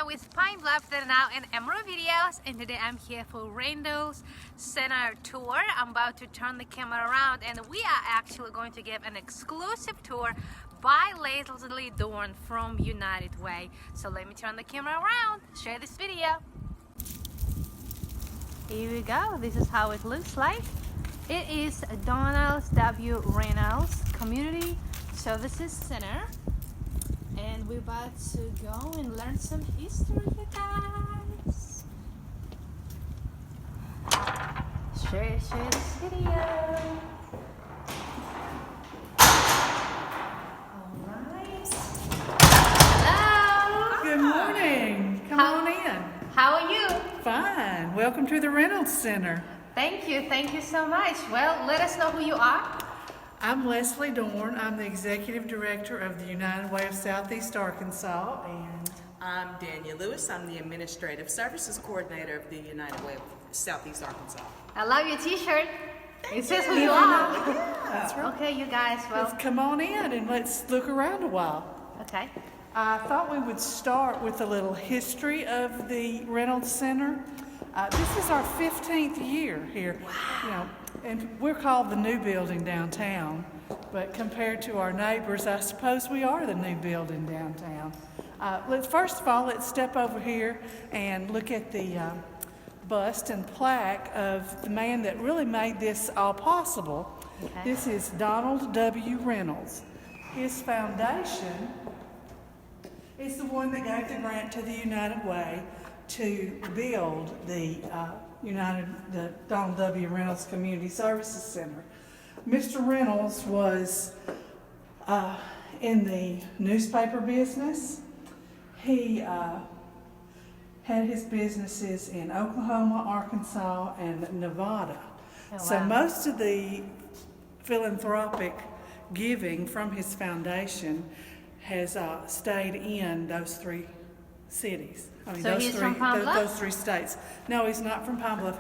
with Pine Bluff that are now in Emerald Videos, and today I'm here for Reynold's Center tour. I'm about to turn the camera around and we are actually going to give an exclusive tour by Leslie Dorn from United Way. So let me turn the camera around, share this video. Here we go, this is how it looks like. It is Donald W. Reynolds Community Services Center. And we're about to go and learn some history, you guys. Share this video. Alright. Hello. Good morning. Come on in. How are you? Fine. Welcome to the Reynold Center. Thank you so much. Well, let us know who you are. I'm Leslie Dorn. I'm the Executive Director of the United Way of Southeast Arkansas, and I'm Dania Lewis. I'm the Administrative Services Coordinator of the United Way of Southeast Arkansas. I love your t-shirt. It says who you are. yeah, that's right. Okay, you guys, well. Let's come on in and let's look around a while. Okay. I thought we would start with a little history of the Reynold Center. This is our 15th year here. Wow. You know, and we're called the new building downtown, but compared to our neighbors, I suppose we are the new building downtown. First of all, let's step over here and look at the bust and plaque of the man that really made this all possible. Okay. This is Donald W. Reynolds. His foundation is the one that gave the grant to the United Way to build the Donald W. Reynolds Community Services Center. Mr. Reynolds was in the newspaper business. He had his businesses in Oklahoma, Arkansas, and Nevada. Oh, wow. So most of the philanthropic giving from his foundation has stayed in those three cities. I mean, So he's from Pine Bluff? those three states. No, he's not from Pine Bluff.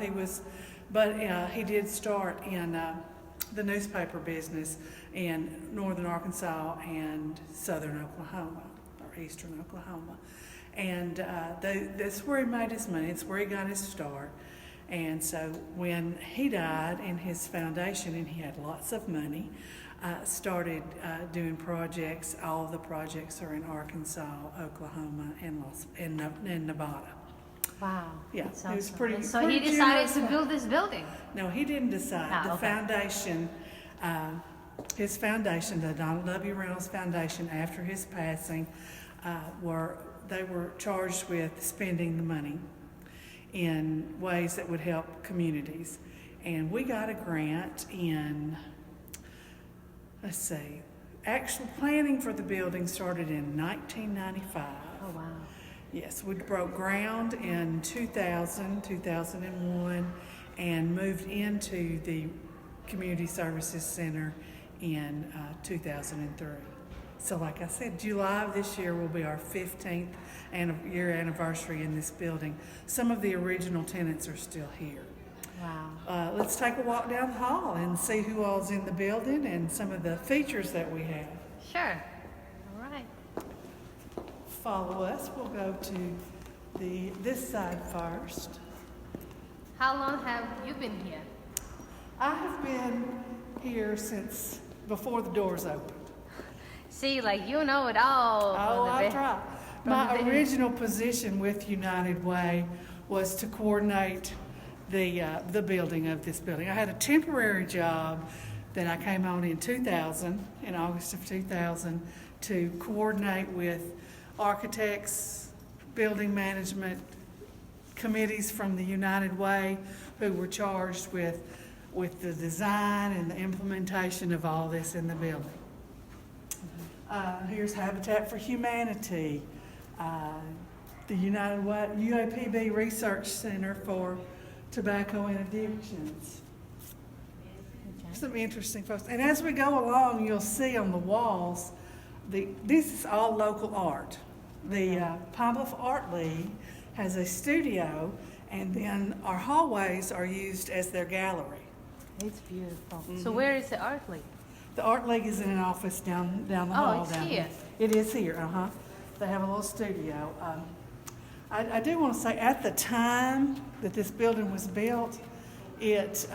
But he did start in the newspaper business in northern Arkansas and southern Oklahoma, or eastern Oklahoma. And that's where he made his money. It's where he got his start. And so when he died in his foundation, and he had lots of money, started doing projects. All of the projects are in Arkansas, Oklahoma, and Nevada. Wow. Yeah, That's it was awesome. pretty. And so pretty he decided generous. to build this building. No, he didn't decide. Ah, The okay. foundation, his foundation, the Donald W. Reynolds Foundation, after his passing, they were charged with spending the money in ways that would help communities. And we got a grant in, let's see, actual planning for the building started in 1995. Oh, wow. Yes, we broke ground in 2001, and moved into the Community Services Center in 2003. So like I said, July of this year will be our 15th year anniversary in this building. Some of the original tenants are still here. Wow. Let's take a walk down the hall and see who all's in the building and some of the features that we have. Sure. All right. Follow us. We'll go to this side first. How long have you been here? I have been here since before the doors opened. See, like you know it all. Oh, I from try. from My the- original position with United Way was to coordinate the building of this building. I had a temporary job that I came on in August of 2000, to coordinate with architects, building management committees from the United Way, who were charged with the design and the implementation of all this in the building. Here's Habitat for Humanity, the United Way, UAPB Research Center for Tobacco and Addictions. Some interesting folks. And as we go along, you'll see on the walls, this is all local art. The Pine Bluff Art League has a studio, and then our hallways are used as their gallery. It's beautiful. So where is the art league? The Art League is in an office down the hall. it's down here. It is here, They have a little studio. I do want to say, at the time that this building was built, it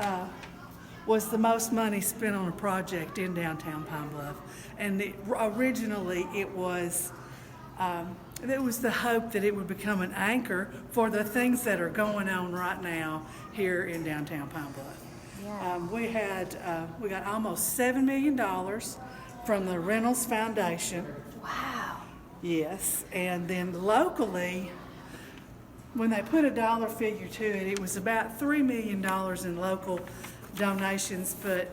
was the most money spent on a project in downtown Pine Bluff. And originally it was the hope that it would become an anchor for the things that are going on right now here in downtown Pine Bluff. Yeah. We got almost $7 million from the Reynolds Foundation. Wow. Yes, and then locally, when they put a dollar figure to it, it was about $3 million in local donations, but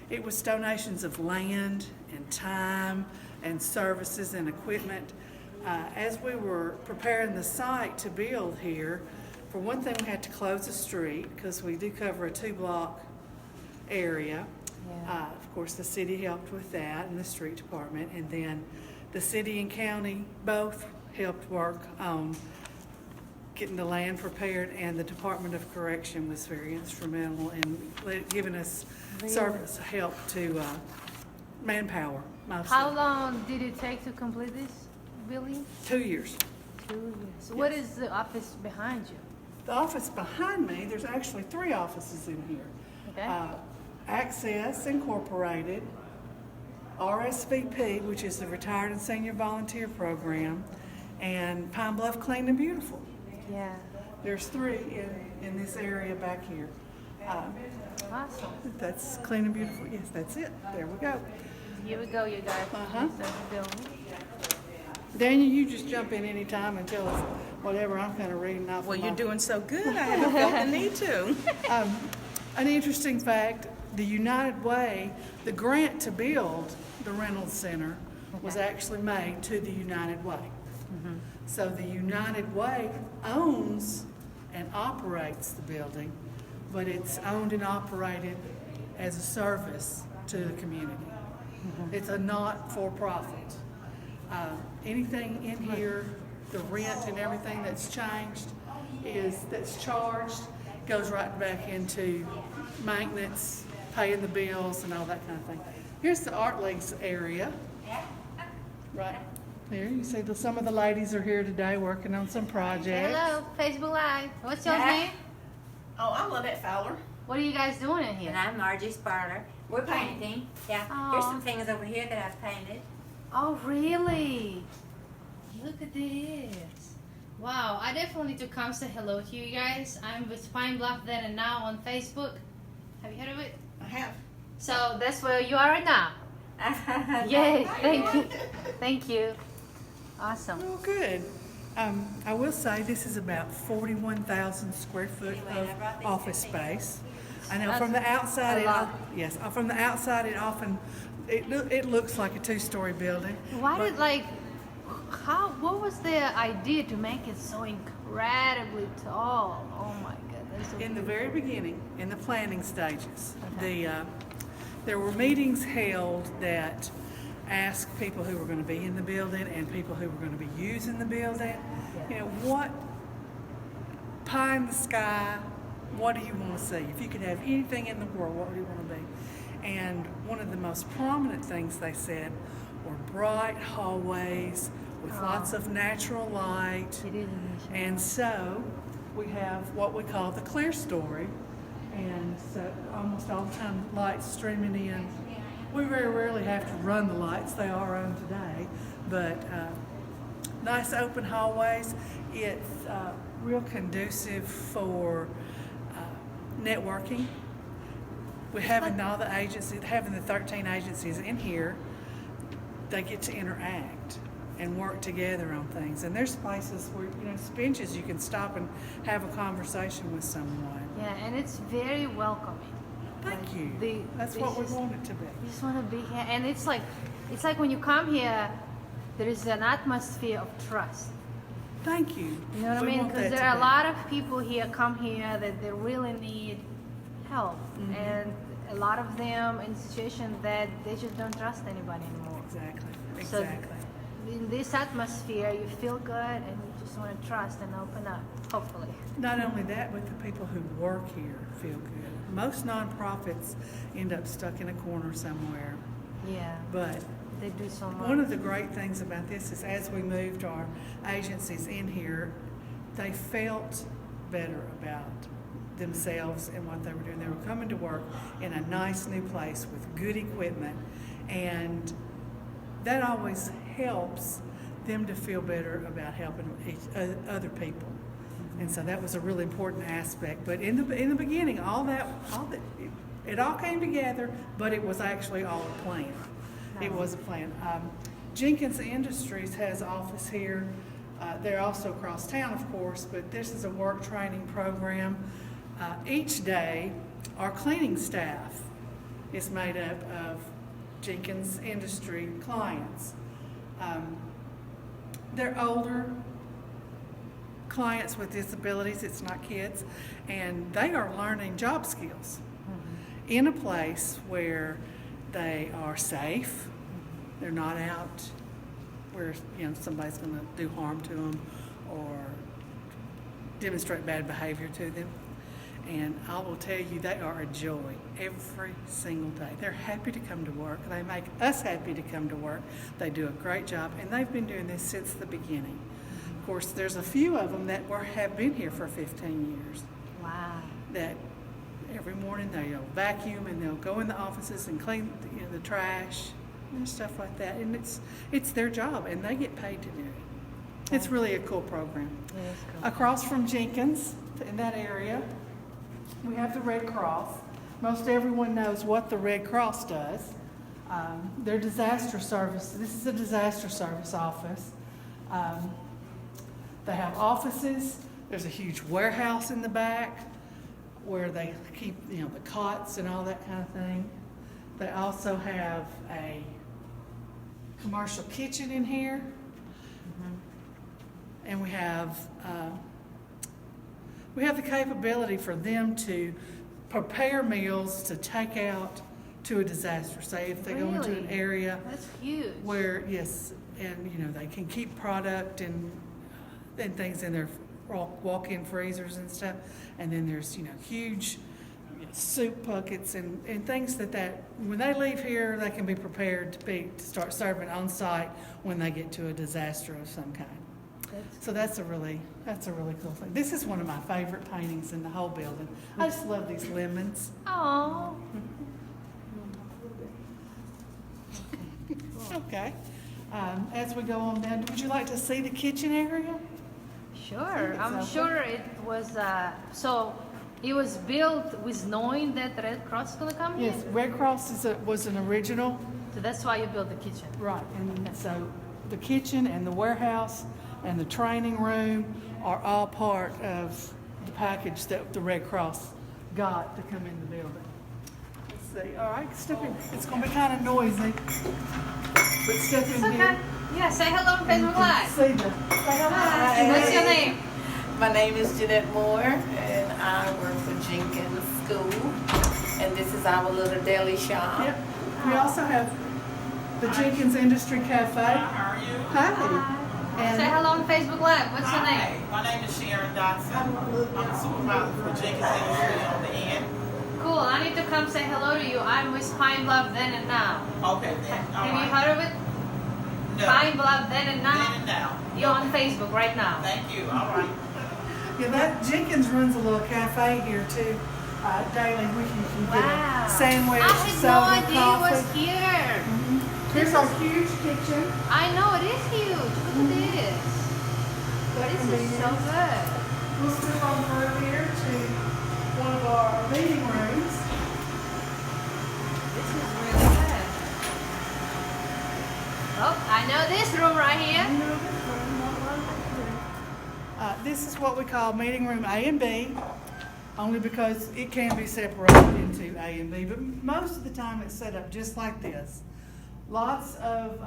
it was donations of land and time and services and equipment. As we were preparing the site to build here, for one thing, we had to close the street because we do cover a 2-block area. Yeah. Of course, the city helped with that and the street department, and then the city and county both helped work on getting the land prepared, and the Department of Correction was very instrumental in giving us service help to manpower mostly. How long did it take to complete this building? 2 years. 2 years. What is the office behind you? The office behind me, there's actually 3 offices in here. Okay. Access Incorporated, RSVP, which is the Retired and Senior Volunteer Program, and Pine Bluff Clean and Beautiful. Yeah. There's 3 in this area back here. Awesome. That's Clean and Beautiful. Yes, that's it. There we go. Here we go, you guys. Uh-huh. This is the building. Daniel, you just jump in anytime and tell us whatever I'm kind of reading off. Well, of you're my- doing so good, I haven't felt the need to. An interesting fact, the United Way, the grant to build the Reynolds Center was actually made to the United Way. So the United Way owns and operates the building, but it's owned and operated as a service to the community. It's a not-for-profit. Anything in here, the rent and everything that's charged, goes right back into maintenance, paying the bills and all that kind of thing. Here's the Art League's area. Right there, you see some of the ladies are here today working on some projects. Hello, Facebook Live. What's your name? Oh, I love that Fowler. What are you guys doing in And here? I'm Margie Sparler. We're painting. Yeah. Aw. Here's some things over here that I've painted. Oh, really? Look at this. Wow, I definitely need to come say hello to you guys. I'm with Pine Bluff Then and Now on Facebook. Have you heard of it? I have. So that's where you are right now. Yay, thank you. Thank you. Awesome. Oh, good. I will say this is about 41,000 square foot Anyway, I of brought these office two things. space. I know from the outside, a lot. from the outside it looks like a 2-story building. Why but did what was the idea to make it so incredibly tall? Oh my goodness. in the very beginning, in the planning stages, there were meetings held that asked people who were going to be in the building and people who were going to be using the building, what pie in the sky, what do you want to see? If you could have anything in the world, what would you want to be? And one of the most prominent things they said were bright hallways with lots of natural light. It is. And so we have what we call the clear story. And so almost all the time lights streaming in. We very rarely have to run the lights, they are on today. But nice open hallways. It's real conducive for networking. We're having all the agencies, having the 13 agencies in here, they get to interact and work together on things. And there's places where, benches you can stop and have a conversation with someone. Yeah, and it's very welcoming. Thank you. That's this what we is- want it to be. You just want to be here, and it's like when you come here, there is an atmosphere of trust. Thank you. You know what I We mean? want Because that there to are a be. lot of people here come here that they really need help, and a lot of them in situations that they just don't trust anybody anymore. Exactly. So- Exactly. In this atmosphere, you feel good, and you just want to trust and open up. Hopefully. Not only that, but the people who work here feel good. Most nonprofits end up stuck in a corner somewhere, Yeah. but They do so much. One of the great things about this is as we moved our agencies in here, they felt better about themselves and what they were doing. They were coming to work in a nice new place with good equipment, and that always helps them to feel better about helping other people. And so that was a really important aspect. But in the beginning, it all came together, but it was actually all a plan. It was a plan. Jenkins Industries has office here. They're also across town, of course, but this is a work training program. Each day, our cleaning staff is made up of Jenkins Industry clients. They're older clients with disabilities, it's not kids, and they are learning job skills in a place where they are safe. They're not out where somebody's going to do harm to them or demonstrate bad behavior to them. And I will tell you, they are a joy every single day. They're happy to come to work. They make us happy to come to work. They do a great job, and they've been doing this since the beginning. Of course, there's a few of them that have been here for 15 years. Wow. That every morning they'll vacuum and they'll go in the offices and clean the trash and stuff like that. And it's their job, and they get paid to do it. It's really a cool program. It is cool. Across from Jenkins, in that area, we have the Red Cross. Most everyone knows what the Red Cross does. Their disaster service, this is a disaster service office. They have offices. There's a huge warehouse in the back where they keep, the cots and all that kind of thing. They also have a commercial kitchen in here. And we have the capability for them to prepare meals to take out to a disaster. Say if they go into an Really? area That's huge. where, yes, and they can keep product and things in their walk-in freezers and stuff. And then there's, huge soup buckets and things that when they leave here, they can be prepared to start serving on site when they get to a disaster of some kind. So that's a really cool thing. This is one of my favorite paintings in the whole building. I just love these lemons. Oh. Okay. As we go on down, would you like to see the kitchen area? Sure. It's I'm open. sure it was. So it was built with knowing that the Red Cross is gonna come here. Yes, Red Cross was an original. So that's why you built the kitchen. Right, and so the kitchen and the warehouse and the training room are all part of the package that the Red Cross got to come in the building. Let's see. All right, step in. It's going to be kind of noisy, but step in It's here. okay. Yeah. Say hello on Facebook Live. See the. Hi. What's your name? My name is Jeanette Moore, and I work for Jenkins School. And this is our little deli shop. Yep. We also have the Jenkins Industry Cafe. How are you? Hi. Say And hello on Facebook Live. What's your Hi, name? my name is Sharon Dotson. I'm a supervisor for Jenkins Industry on the end. Cool. I need to come say hello to you. I'm with Pine Bluff Then and Now. Okay, then. All Have you right. heard of it? No. Pine Bluff Then and Then Now. and now. You're on Facebook right now. Thank you. All right. that Jenkins runs a little cafe here too. Daily, we can get Wow. a sandwich, I had no soda, idea coffee. it was here. Here's our huge kitchen. I know it is huge. Look at this. This is so good. We'll move on through here to one of our meeting rooms. This is really good. Oh, I know this room right here. This is what we call meeting room A and B, only because it can be separated into A and B, but most of the time it's set up just like this. Lots of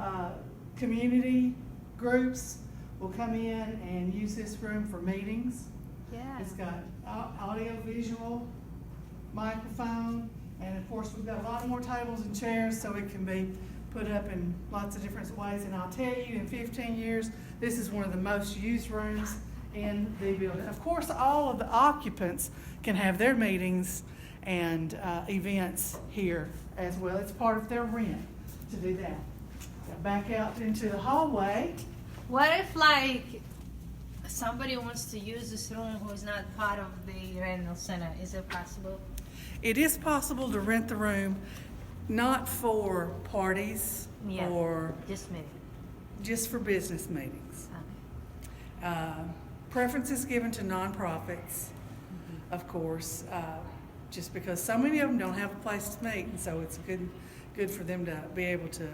community groups will come in and use this room for meetings. Yeah. It's got audio, visual, microphone, and of course we've got a lot more tables and chairs so it can be put up in lots of different ways. And I'll tell you, in 15 years, this is one of the most used rooms in the building. Of course, all of the occupants can have their meetings and events here as well. It's part of their rent to do that. Back out into the hallway. What if like somebody wants to use this room who is not part of the Reynold Center? Is it possible? It is possible to rent the room, not for parties Yeah. or Just me. just for business meetings. Preference is given to nonprofits, of course, just because so many of them don't have a place to meet, and so it's good for them to be able to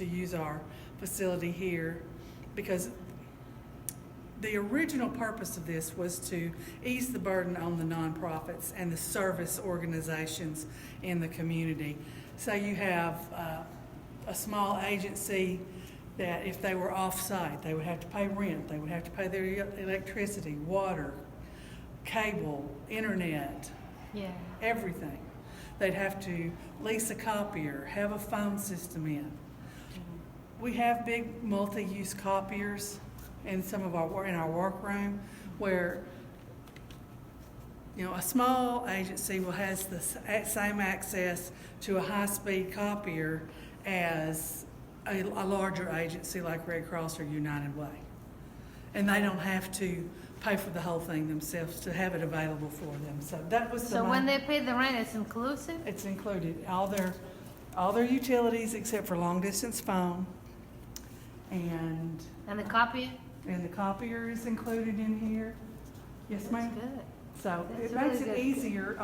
use our facility here, because the original purpose of this was to ease the burden on the nonprofits and the service organizations in the community. So you have a small agency that if they were off-site, they would have to pay rent, they would have to pay their electricity, water, cable, internet, Yeah. everything. They'd have to lease a copier, have a phone system in. We have big multi-use copiers in some of our workroom where, you know, a small agency has the same access to a high-speed copier as a larger agency like Red Cross or United Way. And they don't have to pay for the whole thing themselves to have it available for them. So that was the So when main- they pay the rent, it's inclusive? It's included, all their utilities except for long-distance phone, and And the copy? the copier is included in here. Yes, That's ma'am? good. So That's it makes really it good. easier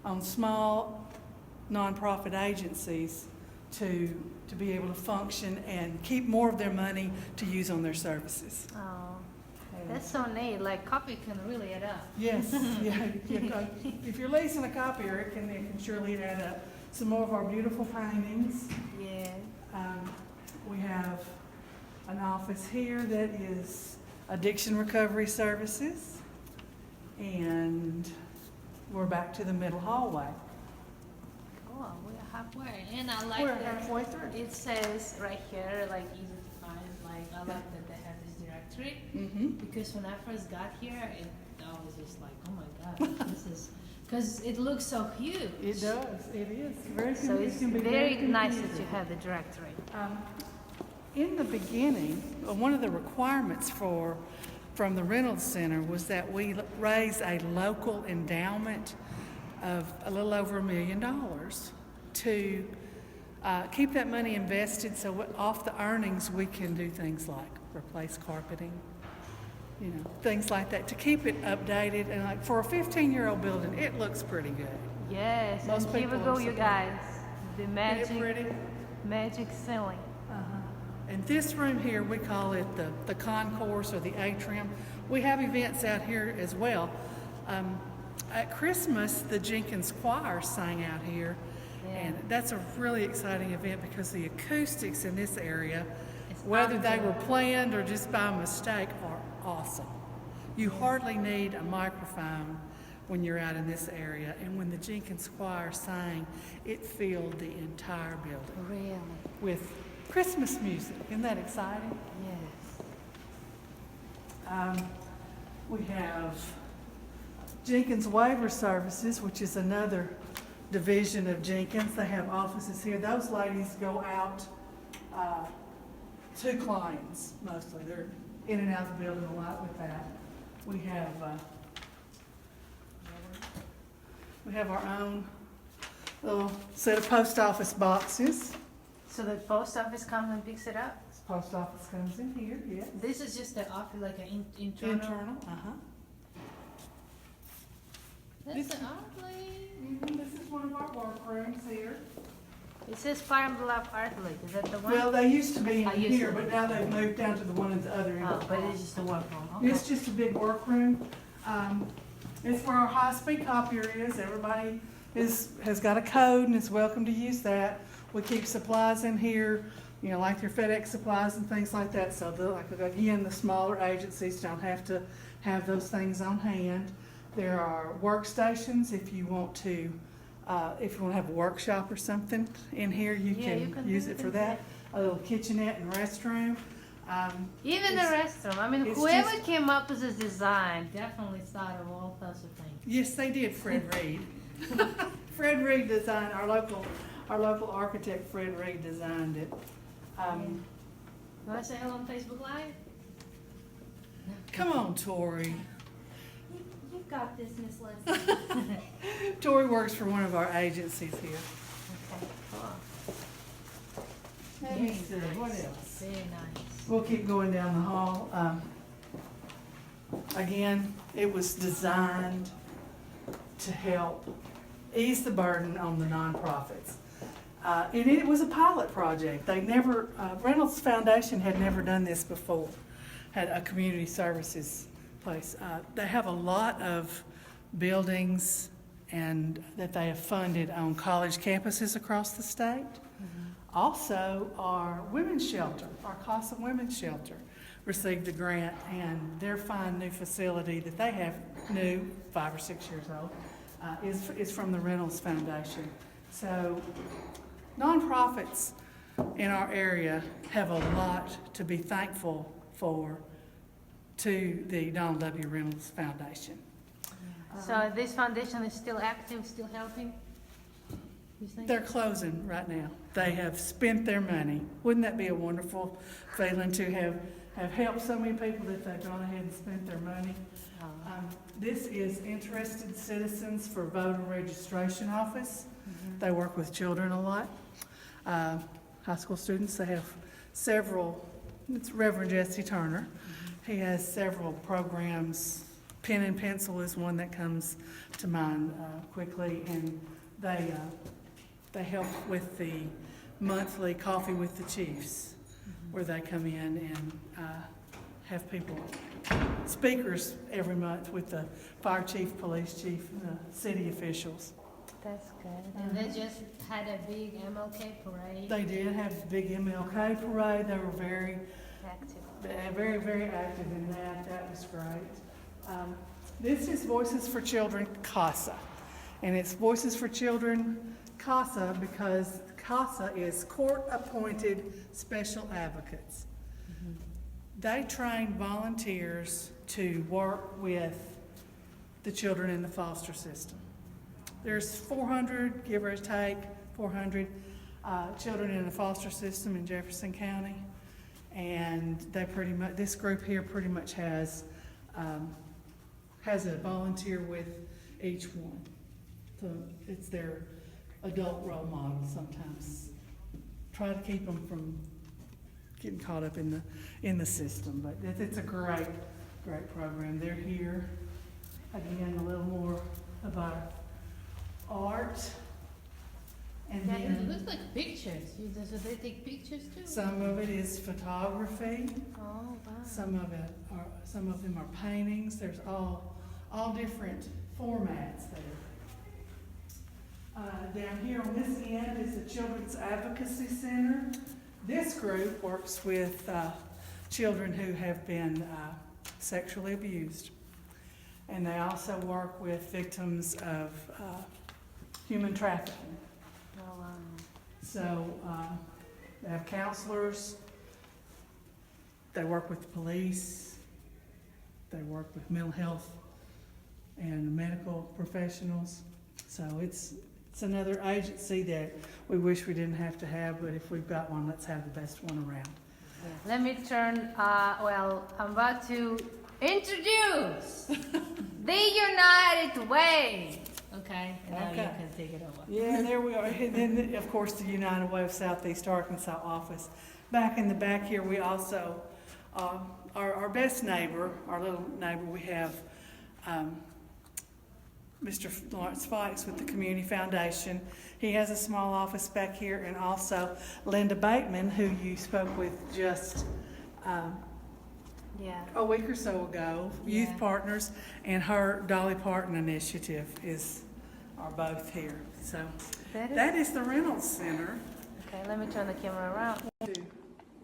on small nonprofit agencies to be able to function and keep more of their money to use on their services. Oh, that's so neat. Like copy can really add up. Yes, yeah, if you're leasing a copier, it can surely add up. Some more of our beautiful paintings. Yeah. We have an office here that is addiction recovery services, and we're back to the middle hallway. Oh, we're halfway. And I like We're that halfway through. it says right here, like easy to find. Like I like that they have this directory. Mm-hmm. Because when I first got here, I was just like, oh my God, this is, because it looks so huge. It does, it is. Very So it it's can be very nice that confusing. you have the directory. In the beginning, one of the requirements from the Reynolds Center was that we raise a local endowment of a little over $1 million to keep that money invested, so off the earnings we can do things like replace carpeting, you know, things like that, to keep it updated. And like for a 15-year-old building, it looks pretty good. Yes, Most and here we people go, are you surprised. guys. The Isn't it magic, pretty? magic ceiling. And this room here, we call it the concourse or the atrium. We have events out here as well. At Christmas, the Jenkins Choir sang out here, and that's a really exciting event because the acoustics in this area, It's whether they were unbelievable. planned or just by mistake, are awesome. You hardly need a microphone when you're out in this area, and when the Jenkins Choir sang, it filled the entire building Really? with Christmas music. Isn't that exciting? Yes. We have Jenkins Waiver Services, which is another division of Jenkins. They have offices here. Those ladies go out to clients mostly. They're in and out of the building a lot with that. We have our own little set of post office boxes. So the post office comes and picks it up? Post office comes in here, yes. This is just the office, like an internal? Internal, That's This- an art place. This is one of our workrooms here. It says Fire and Bluff Art Lake. Is that the one? Well, they used to be in I used here, to. but now they've moved down to the one at the other end. Oh, but it's just a workroom. Okay. It's just a big workroom. It's where our high-speed copier is. Everybody has got a code and is welcome to use that. We keep supplies in here, you know, like your FedEx supplies and things like that. So, again, the smaller agencies don't have to have those things on hand. There are workstations if you want to have a workshop or something in here. You Yeah, you can can use do it for things that. A little kitchenette and restroom. Even the restroom. I mean, it's whoever just- came up with this design definitely thought of all sorts of things. Yes, they did, Fred Reed. Fred Reed designed, our local architect, Fred Reed, designed it. You want to say hello on Facebook Live? Come on, Tori. You've got this, Miss Leslie. Tori works for one of our agencies here. Okay, cool. Let me see, what else? Very nice. We'll keep going down the hall. Again, it was designed to help ease the burden on the nonprofits. And it was a pilot project. They never, Reynolds Foundation had never done this before, had a community services place. They have a lot of buildings and that they have funded on college campuses across the state. Also, our women's shelter, our CASA Women's Shelter, received a grant, and their fine new facility that they have, new, 5 or 6 years old, is from the Reynolds Foundation. So, nonprofits in our area have a lot to be thankful for to the Donald W. Reynolds Foundation. So this foundation is still active, still helping? You think? They're closing right now. They have spent their money. Wouldn't that be a wonderful feeling to have helped so many people that they've gone ahead and spent their money? This is Interested Citizens for Voter Registration Office. They work with children a lot. High school students, they have several, it's Reverend Jesse Turner. He has several programs. Pen and Pencil is one that comes to mind quickly, and they help with the monthly Coffee with the Chiefs, where they come in and have people, speakers every month with the fire chief, police chief, city officials. That's good. And they just had a big MLK parade. They did have a big MLK parade. They were very active in that. That was great. This is Voices for Children CASA. And it's Voices for Children CASA because CASA is court-appointed special advocates. They train volunteers to work with the children in the foster system. There's 400, give or take, 400 children in the foster system in Jefferson County. And they pretty much, this group here pretty much has a volunteer with each one. So it's their adult role model sometimes. Try to keep them from getting caught up in the system, but it's a great program. They're here. Again, a little more of our art. And Yeah, it then looks like pictures. So they take pictures too? some of it is photography. Oh, wow. Some of them are paintings. There's all different formats there. Down here on this end is the Children's Advocacy Center. This group works with children who have been sexually abused. And they also work with victims of human trafficking. Oh, wow. So they have counselors, they work with the police, they work with mental health and medical professionals. So it's another agency that we wish we didn't have to have, but if we've got one, let's have the best one around. Let me turn, I'm about to introduce the United Way. Okay, and now you Okay. can take it over. Yeah, there we are. And then, of course, the United Way of Southeast Arkansas office. Back in the back here, we also, our best neighbor, our little neighbor, we have Mr. Lawrence Fikes with the Community Foundation. He has a small office back here, and also Linda Bateman, who you spoke with just Yeah. a week or so ago, Youth Yeah. Partners, and her Dolly Parton initiative are both here. So that is the Reynolds Center. Okay, let me turn the camera around. To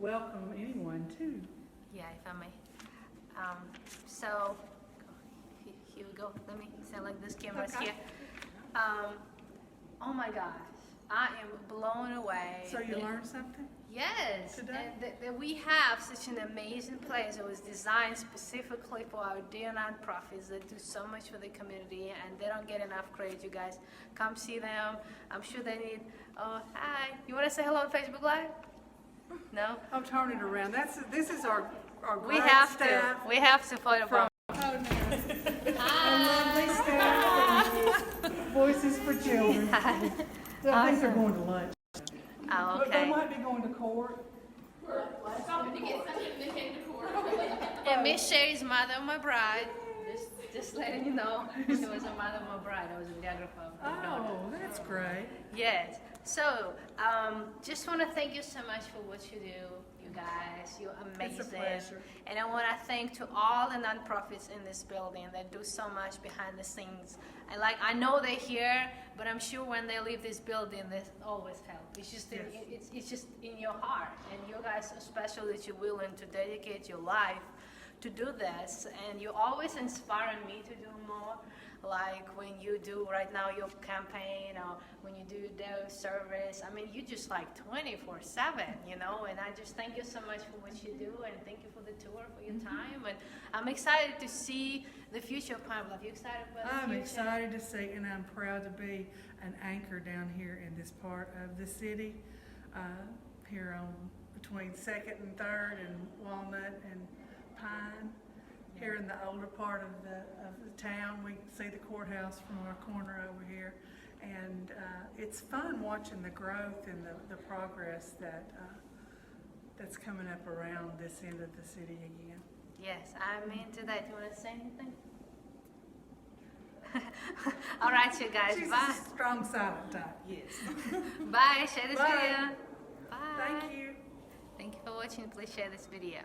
welcome anyone too. Yeah, if I may. So, here we go. Let me select this camera's Okay. here. Oh my gosh, I am blown away. So you learned something? Yes, Today? and that we have such an amazing place. It was designed specifically for our dear nonprofits that do so much for the community, and they don't get enough credit. You guys come see them. I'm sure they need. Oh, hi. You want to say hello on Facebook Live? No? I'll turn it around. This is our We great have staff. to. We have to photograph. Our lovely staff. Voices for Children. I think they're going to lunch. Oh, But they okay. might be going to court. And Miss Sherry's mother of my bride. Just letting you know, she was a mother of my bride. I was a videographer of her daughter. Oh, that's great. Yes. So, just want to thank you so much for what you do, you guys. You're amazing. It's a pleasure. And I want to thank to all the nonprofits in this building that do so much behind the scenes. I know they're here, but I'm sure when they leave this building, they always help. It's just it's just in your heart, and you guys are special that you're willing to dedicate your life to do this, and you always inspire me to do more, like when you do right now your campaign, or when you do their service. I mean, you just like 24/7, you know, and I just thank you so much for what you do, and thank you for the tour, for your time, and I'm excited to see the future of Pine Bluff. You excited about the I'm future? excited to see, and I'm proud to be an anchor down here in this part of the city, here on between 2nd and 3rd and Walnut and Pine. Here in the older part of the town, we can see the courthouse from our corner over here, and it's fun watching the growth and the progress that's coming up around this end of the city again. Yes, I'm into that. You want to say anything? All right, you guys. She's Bye. a strong silent type. Yes. Bye. Share this Bye. video. Bye. Thank you. Thank you for watching. Please share this video.